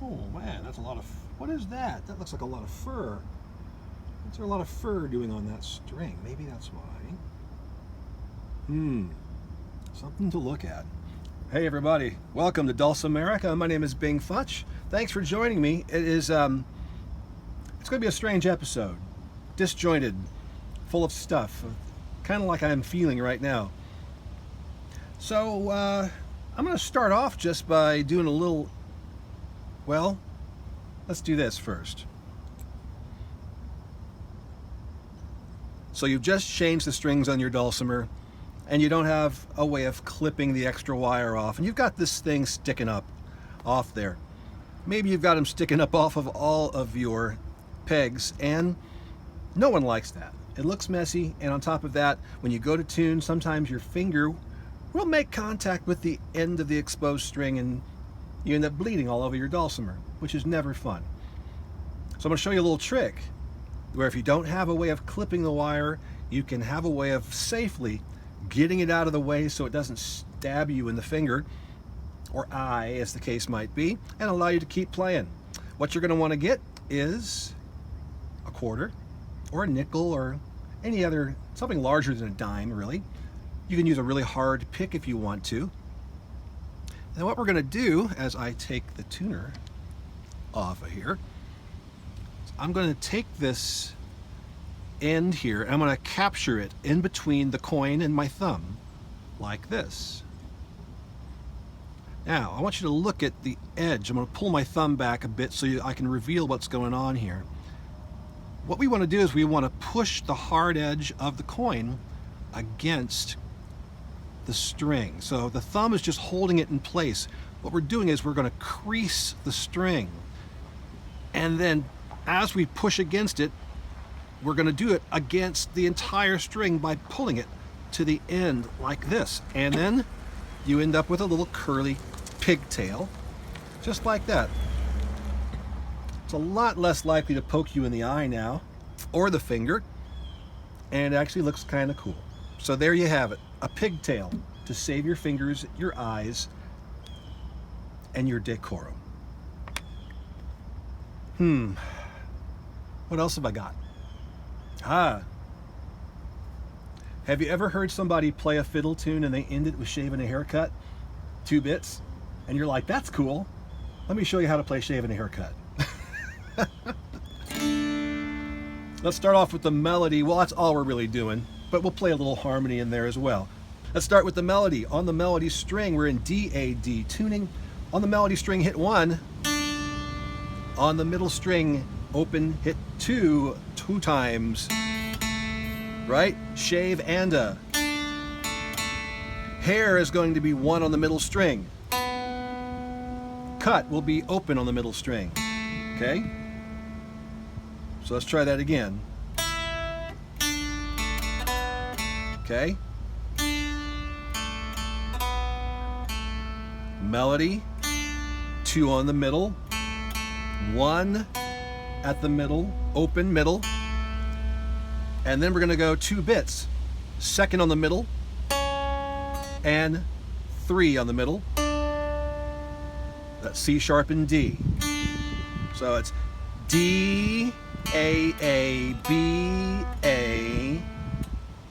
Oh man, that's a lot of, what is that? That looks like a lot of fur. What's there a lot of fur doing on that string? Maybe that's why. Something to look at. Hey everybody, welcome to Dulcimerica. My name is Futch. Thanks for joining me. It's going to be a strange episode. Disjointed, full of stuff, kind of like I'm feeling right now. So, I'm going to start off just by doing a little, well, let's do this first. So you've just changed the strings on your dulcimer, and you don't have a way of clipping the extra wire off, and you've got this thing sticking up off there. Maybe you've got them sticking up off of all of your pegs, and no one likes that. It looks messy, and on top of that, when you go to tune, sometimes your finger will make contact with the end of the exposed string, and you end up bleeding all over your dulcimer, which is never fun. So I'm going to show you a little trick where if you don't have a way of clipping the wire, you can have a way of safely getting it out of the way so it doesn't stab you in the finger or eye, as the case might be, and allow you to keep playing. What you're going to want to get is a quarter or a nickel or any other, something larger than a dime, really. You can use a really hard pick if you want to. And what we're going to do, as I take the tuner off of here, I'm going to take this end here and I'm going to capture it in between the coin and my thumb, like this. Now, I want you to look at the edge. I'm going to pull my thumb back a bit so I can reveal what's going on here. What we want to do is we want to push the hard edge of the coin against the string. So the thumb is just holding it in place. What we're doing is we're going to crease the string. And then as we push against it, we're going to do it against the entire string by pulling it to the end like this. And then you end up with a little curly pigtail, just like that. It's a lot less likely to poke you in the eye now, or the finger, and it actually looks kind of cool. So there you have it, a pigtail to save your fingers, your eyes, and your decorum. What else have I got? Have you ever heard somebody play a fiddle tune and they end it with shaving a haircut? 2 bits? And you're like, that's cool. Let me show you how to play shaving a haircut. Let's start off with the melody. Well, that's all we're really doing, but we'll play a little harmony in there as well. Let's start with the melody. On the melody string, we're in D-A-D tuning. On the melody string, hit 1. On the middle string, open, hit 2 times, right? Shave and a. Hair is going to be 1 on the middle string. Cut will be open on the middle string, okay? So let's try that again. Okay? Melody, 2 on the middle, 1 at the middle, open middle, and then we're going to go 2 bits. 2nd on the middle, and 3 on the middle. That's C sharp and D. So it's D, A, A, B, A,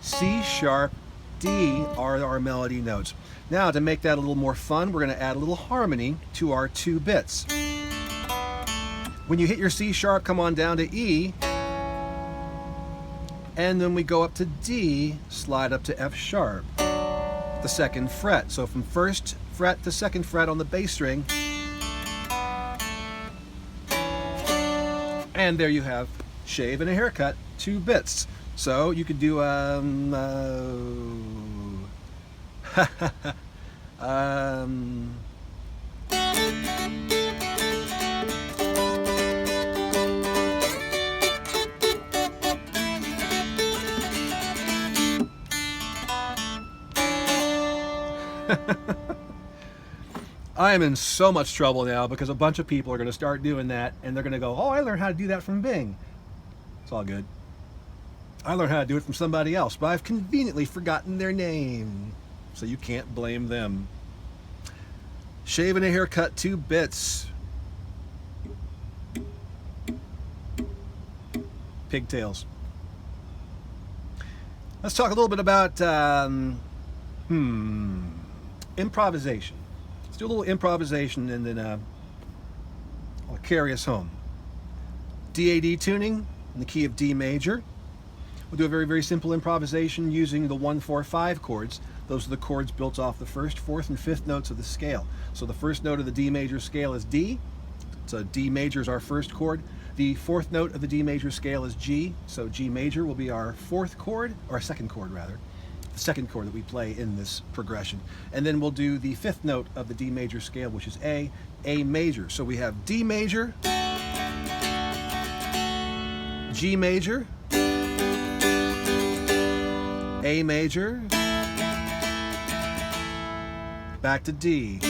C sharp, D are our melody notes. Now, to make that a little more fun, we're going to add a little harmony to our 2 bits. When you hit your C sharp, come on down to E, and then we go up to D, slide up to F sharp, the 2nd fret. So from 1st fret to 2nd fret on the bass string, and there you have shave and a haircut, 2 bits. So you could do I am in so much trouble now because a bunch of people are going to start doing that and they're going to go, oh, I learned how to do that from Bing. It's all good. I learned how to do it from somebody else, but I've conveniently forgotten their name, so you can't blame them. Shaving a haircut, 2 bits. pigtails. Let's talk a little bit about improvisation. Let's do a little improvisation and then I'll carry us home. DAD tuning in the key of D major. We'll do a very, very simple improvisation using the 1, 4, 5 chords. Those are the chords built off the 1st, 4th, and 5th notes of the scale. So the first note of the D major scale is D. So D major is our first chord. The 4th note of the D major scale is G. So G major will be our 4th chord, or 2nd chord rather. The 2nd chord that we play in this progression. And then we'll do the 5th note of the D major scale, which is A major. So we have D major, G major, A major, back to D.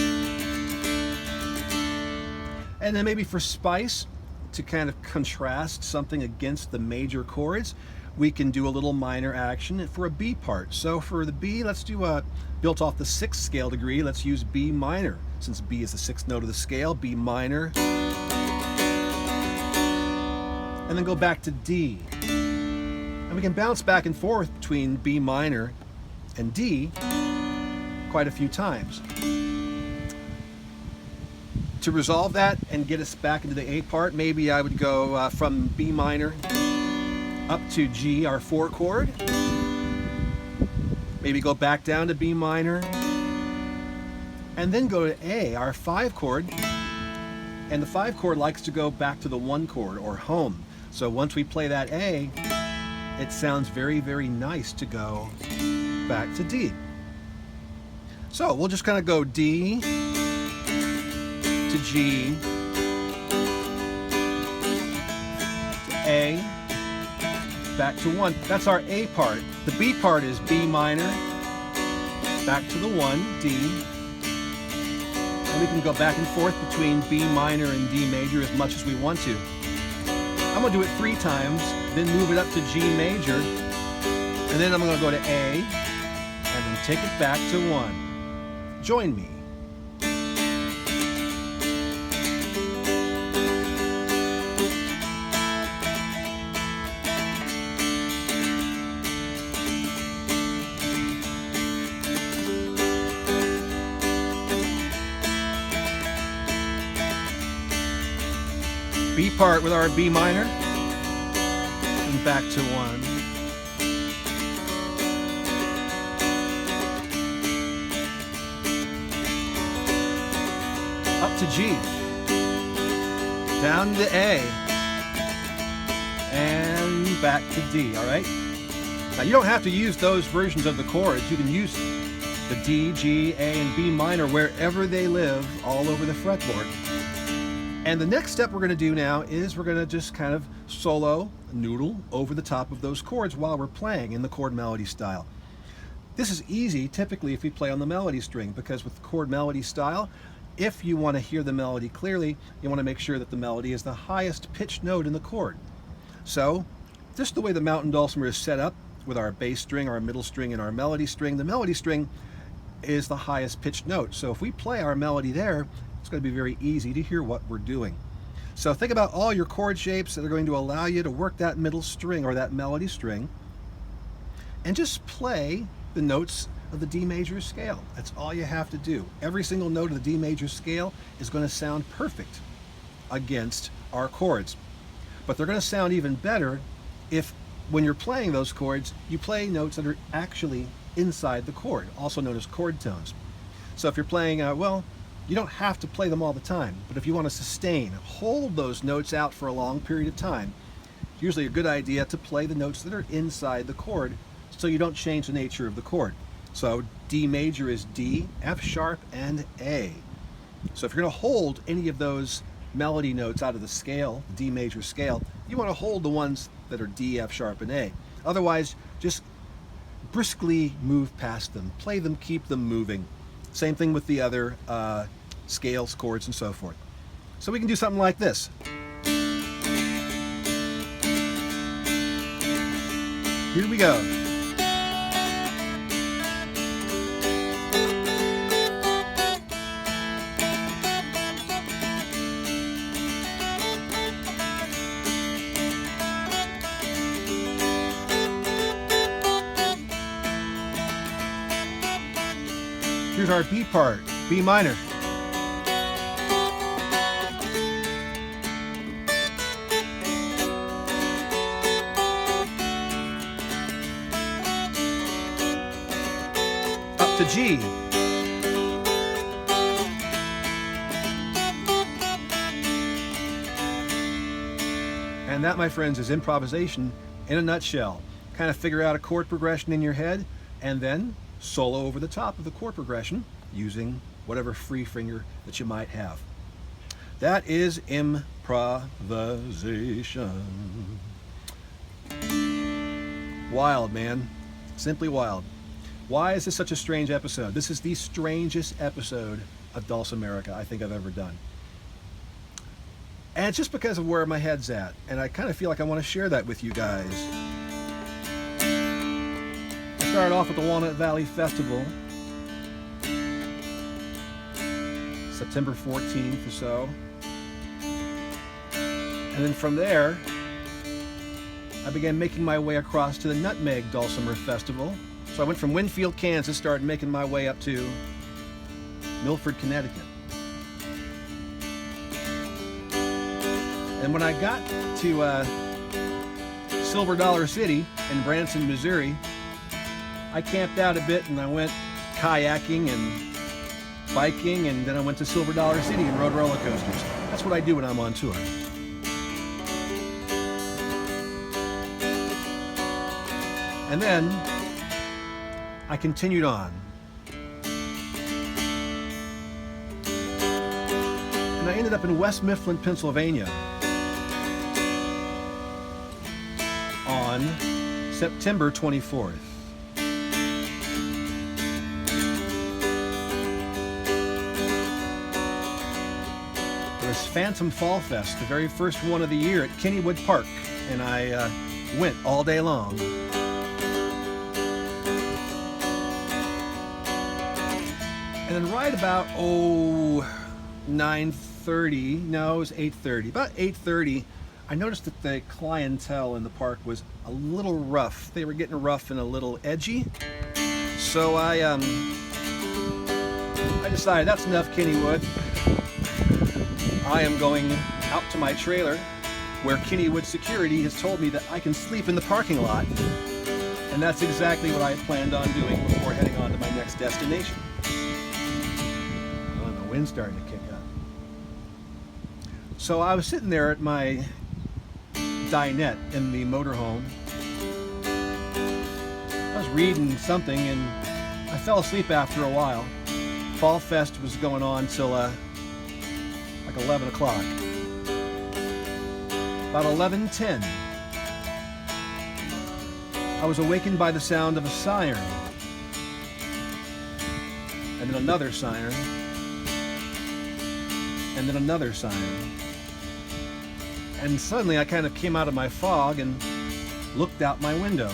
And then maybe for spice, to kind of contrast something against the major chords, we can do a little minor action for a B part. So for the B, let's do a, built off the 6th scale degree, let's use B minor. Since B is the 6th note of the scale, B minor. And then go back to D. And we can bounce back and forth between B minor and D quite a few times. To resolve that and get us back into the A part, maybe I would go from B minor up to G, our 4 chord. Maybe go back down to B minor. And then go to A, our 5 chord. And the 5 chord likes to go back to the 1 chord, or home. So once we play that A, it sounds very, very nice to go back to D. So we'll just kind of go D to G to A, back to 1. That's our A part. The B part is B minor, back to the 1, D. And we can go back and forth between B minor and D major as much as we want to. I'm going to do it 3 times, then move it up to G major, and then I'm going to go to A, and then take it back to 1. Join me. B part with our B minor, and back to 1. Up to G, down to A, and back to D, all right? Now you don't have to use those versions of the chords. You can use the D, G, A, and B minor wherever they live all over the fretboard. And the next step we're going to do now is we're going to just kind of solo, noodle over the top of those chords while we're playing in the chord melody style. This is easy typically if we play on the melody string, because with chord melody style, if you want to hear the melody clearly, you want to make sure that the melody is the highest pitched note in the chord. So just the way the mountain dulcimer is set up with our bass string, our middle string, and our melody string, the melody string is the highest pitched note. So if we play our melody there, it's going to be very easy to hear what we're doing. So think about all your chord shapes that are going to allow you to work that middle string or that melody string, and just play the notes of the D major scale. That's all you have to do. Every single note of the D major scale is going to sound perfect against our chords. But they're going to sound even better if, when you're playing those chords, you play notes that are actually inside the chord, also known as chord tones. So if you're playing, well, you don't have to play them all the time, but if you want to sustain, hold those notes out for a long period of time, it's usually a good idea to play the notes that are inside the chord so you don't change the nature of the chord. So D major is D, F sharp, and A. So if you're going to hold any of those melody notes out of the scale, D major scale, you want to hold the ones that are D, F sharp, and A. Otherwise, just briskly move past them. Play them, keep them moving. Same thing with the other scales, chords, and so forth. So we can do something like this. Here we go. Here's our B part, B minor. Up to G. And that, my friends, is improvisation in a nutshell. Kind of figure out a chord progression in your head and then solo over the top of the chord progression using whatever free finger that you might have. That is improvisation. Wild, man. Simply wild. Why is this such a strange episode? This is the strangest episode of Dulcimerica I think I've ever done. And it's just because of where my head's at, and I kind of feel like I want to share that with you guys. I started off with the Walnut Valley Festival, September 14th or so. And then from there, I began making my way across to the Nutmeg Dulcimer Festival. So I went from Winfield, Kansas, started making my way up to Milford, Connecticut. And when I got to Silver Dollar City in Branson, Missouri, I camped out a bit and I went kayaking and biking, and then I went to Silver Dollar City and rode roller coasters. That's what I do when I'm on tour. And then I continued on. And I ended up in West Mifflin, Pennsylvania on September 24th. It was Phantom Fall Fest, the very first one of the year at Kennywood Park, and I went all day long. And then right about 9:30, no, it was 8:30. About 8:30, I noticed that the clientele in the park was a little rough. They were getting rough and a little edgy. So I decided that's enough, Kennywood. I am going out to my trailer where Kennywood security has told me that I can sleep in the parking lot. And that's exactly what I had planned on doing before heading on to my next destination. Wind starting to kick up. So I was sitting there at my dinette in the motorhome. I was reading something and I fell asleep after a while. Fall Fest was going on till like 11 o'clock. About 11:10, I was awakened by the sound of a siren, and then another siren, and then another siren. And suddenly I kind of came out of my fog and looked out my window.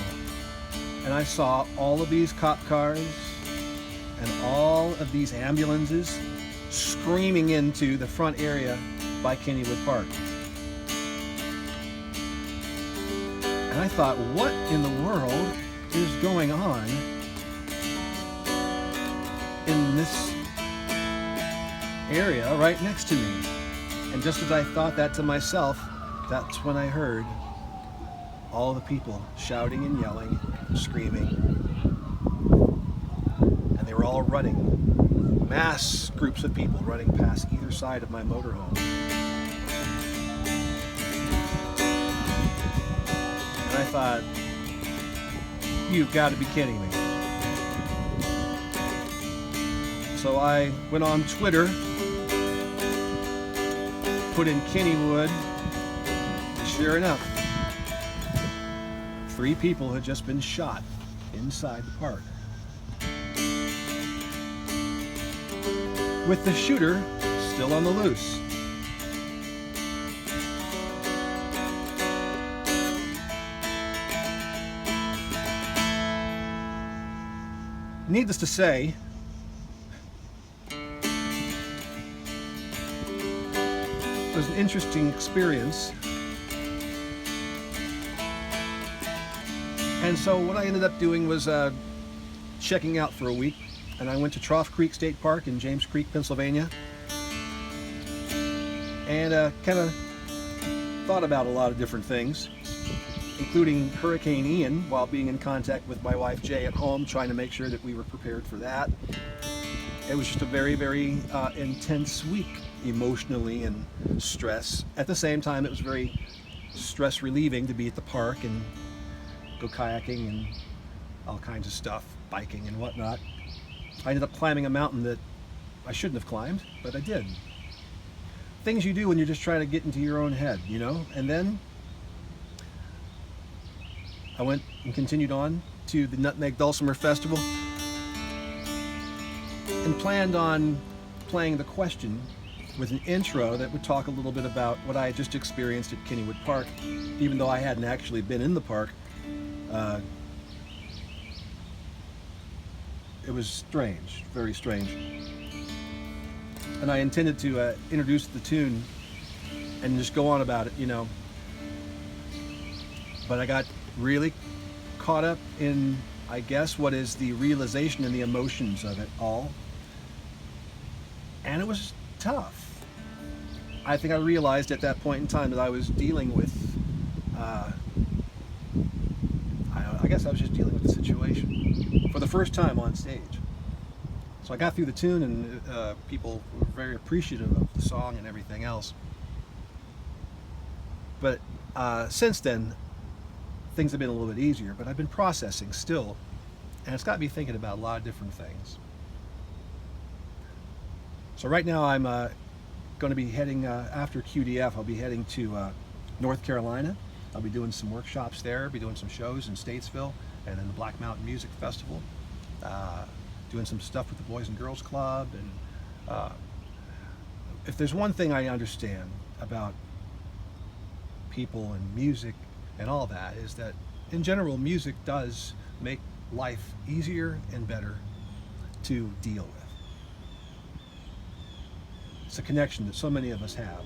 And I saw all of these cop cars and all of these ambulances screaming into the front area by Kennywood Park. And I thought, what in the world is going on in this area right next to me? And just as I thought that to myself, that's when I heard all the people shouting and yelling, screaming, and they were all running. Mass groups of people running past either side of my motorhome. And I thought, you've got to be kidding me. So I went on Twitter, put in Kennywood. Sure enough, 3 people had just been shot inside the park, with the shooter still on the loose. Needless to say, it was an interesting experience. And so what I ended up doing was checking out for a week and I went to Trough Creek State Park in James Creek, Pennsylvania, and kind of thought about a lot of different things, including Hurricane Ian, while being in contact with my wife Jay at home, trying to make sure that we were prepared for that. It was just a very, very intense week, emotionally and stress. At the same time, it was very stress relieving to be at the park and go kayaking and all kinds of stuff, biking and whatnot. I ended up climbing a mountain that I shouldn't have climbed, but I did. Things you do when you're just trying to get into your own head, you know? And then I went and continued on to the Nutmeg Dulcimer Festival and planned on playing the question with an intro that would talk a little bit about what I had just experienced at Kennywood Park, even though I hadn't actually been in the park. It was strange, very strange. And I intended to introduce the tune and just go on about it, you know. But I got really caught up in, I guess, what is the realization and the emotions of it all. And it was tough. I think I realized at that point in time that I was dealing with, I guess I was just dealing with the situation for the first time on stage. So I got through the tune, and people were very appreciative of the song and everything else. But since then, things have been a little bit easier, but I've been processing still, and it's got me thinking about a lot of different things. So right now I'm going to be heading, after QDF, I'll be heading to North Carolina. I'll be doing some workshops there, be doing some shows in Statesville, and then the Black Mountain Music Festival, doing some stuff with the Boys and Girls Club. And if there's one thing I understand about people and music and all that, is that in general music does make life easier and better to deal with. It's a connection that so many of us have.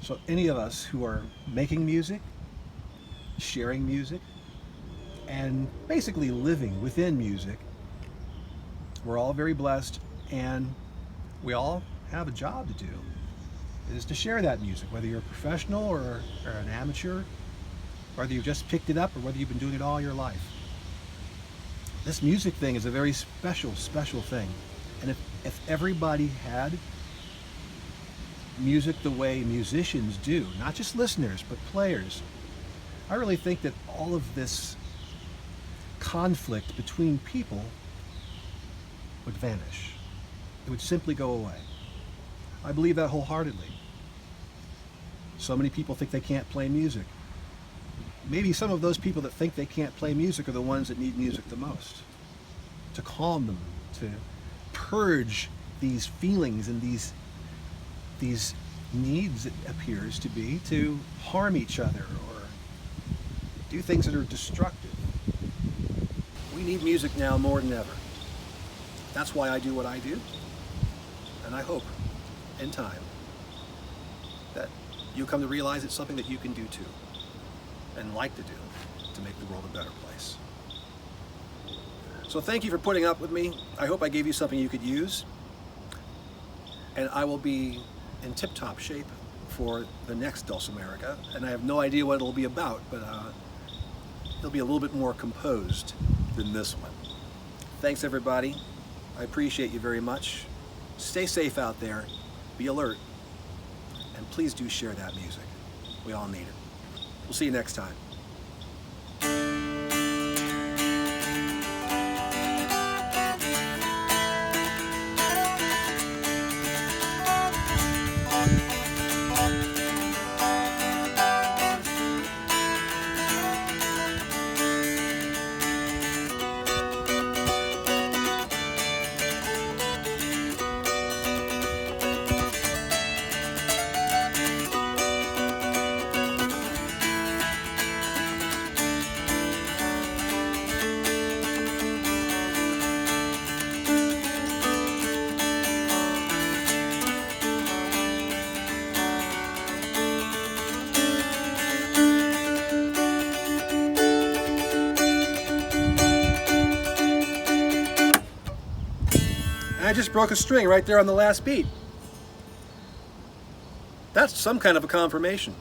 So any of us who are making music, sharing music, and basically living within music, we're all very blessed, and we all have a job to do. It is to share that music, whether you're a professional or an amateur, whether you've just picked it up or whether you've been doing it all your life. This music thing is a very special, special thing. And if everybody had music the way musicians do, not just listeners, but players, I really think that all of this conflict between people would vanish. It would simply go away. I believe that wholeheartedly. So many people think they can't play music. Maybe some of those people that think they can't play music are the ones that need music the most. To calm them, to purge these feelings and these needs, it appears to be, to harm each other or do things that are destructive. We need music now more than ever. That's why I do what I do. And I hope in time that you'll come to realize it's something that you can do too, and like to do, to make the world a better place. So thank you for putting up with me. I hope I gave you something you could use. And I will be in tip-top shape for the next Dulcimerica. And I have no idea what it'll be about, but it'll be a little bit more composed than this one. Thanks everybody. I appreciate you very much. Stay safe out there. Be alert. And please do share that music. We all need it. We'll see you next time. I just broke a string right there on the last beat. That's some kind of a confirmation.